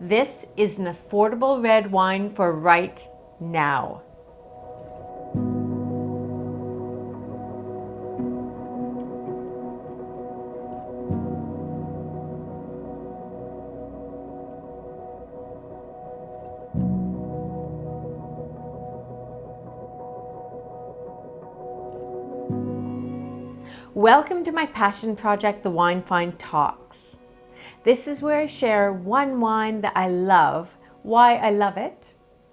This is an affordable red wine for right now. Welcome to my passion project, The Wine Find Talks. This is where I share one wine that I love, why I love it,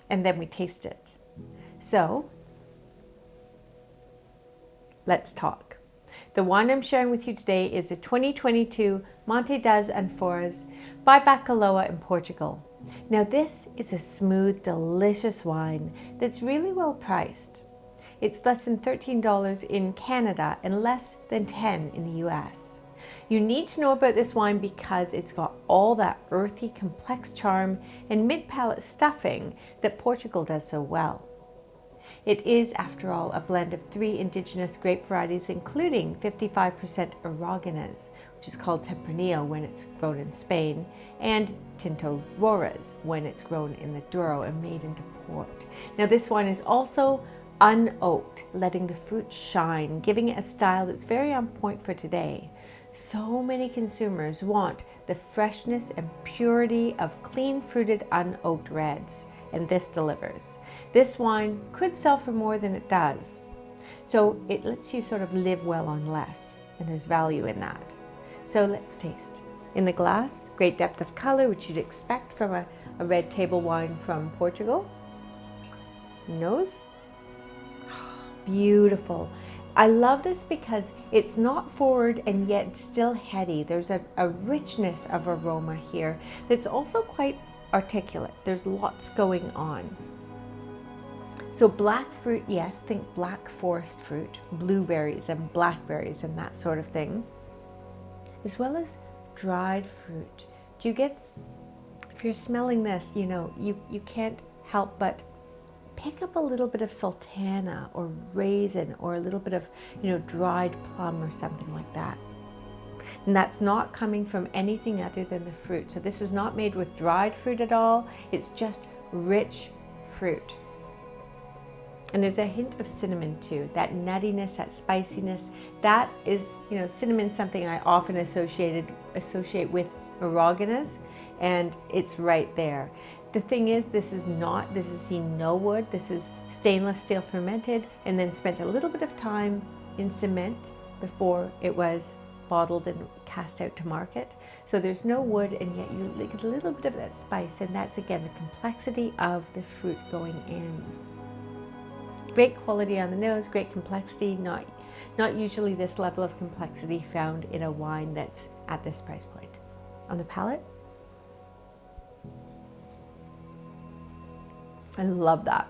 and then we taste it. So, let's talk. The wine I'm sharing with you today is a 2022 Monte das Ânforas by Bacalhôa in Portugal. Now this is a smooth, delicious wine that's really well priced. It's less than $13 in Canada and less than $10 in the US. You need to know about this wine because it's got all that earthy, complex charm and mid-palate stuffing that Portugal does so well. It is, after all, a blend of 3 indigenous grape varieties, including 55% Aragonés, which is called Tempranillo when it's grown in Spain, and Tinto Roriz when it's grown in the Douro and made into port. Now this wine is also unoaked, letting the fruit shine, giving it a style that's very on point for today. So many consumers want the freshness and purity of clean fruited unoaked reds, and this delivers. This wine could sell for more than it does. So it lets you sort of live well on less, and there's value in that. So let's taste. In the glass, great depth of color, which you'd expect from a red table wine from Portugal. Nose. Beautiful. I love this because it's not forward and yet still heady. There's a richness of aroma here that's also quite articulate. There's lots going on. So black fruit, yes, think black forest fruit, blueberries and blackberries and that sort of thing, as well as dried fruit. Do you get, if you're smelling this, you can't help but pick up a little bit of sultana or raisin or a little bit of, dried plum or something like that. And that's not coming from anything other than the fruit. So this is not made with dried fruit at all. It's just rich fruit. And there's a hint of cinnamon too, that nuttiness, that spiciness. That is, cinnamon, something I often associate with Aragonés, and it's right there. The thing is, this is seen no wood. This is stainless steel fermented and then spent a little bit of time in cement before it was bottled and cast out to market. So there's no wood, and yet you get a little bit of that spice, and that's again the complexity of the fruit going in. Great quality on the nose, great complexity, not usually this level of complexity found in a wine that's at this price point. On the palate, I love that.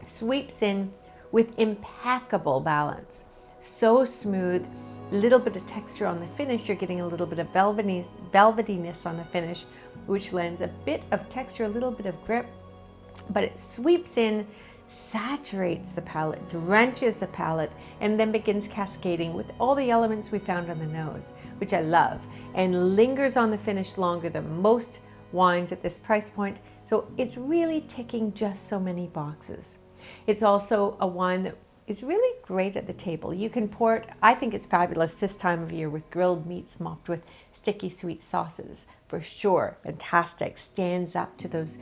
Sweeps in with impeccable balance. So smooth, little bit of texture on the finish. You're getting a little bit of velvetyness on the finish, which lends a bit of texture, a little bit of grip, but it sweeps in, saturates the palate, drenches the palate, and then begins cascading with all the elements we found on the nose, which I love, and lingers on the finish longer than most wines at this price point. So it's really ticking just so many boxes. It's also a wine that is really great at the table. You can pour it, I think it's fabulous this time of year with grilled meats mocked with sticky sweet sauces, for sure. Fantastic, stands up to those,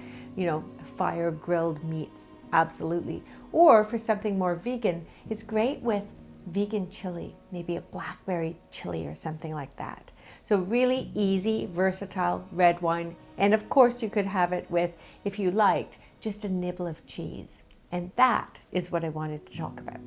fire grilled meats, absolutely. Or for something more vegan, it's great with vegan chili, maybe a blackberry chili or something like that. So really easy, versatile red wine. And of course you could have it with, if you liked, just a nibble of cheese. And that is what I wanted to talk about.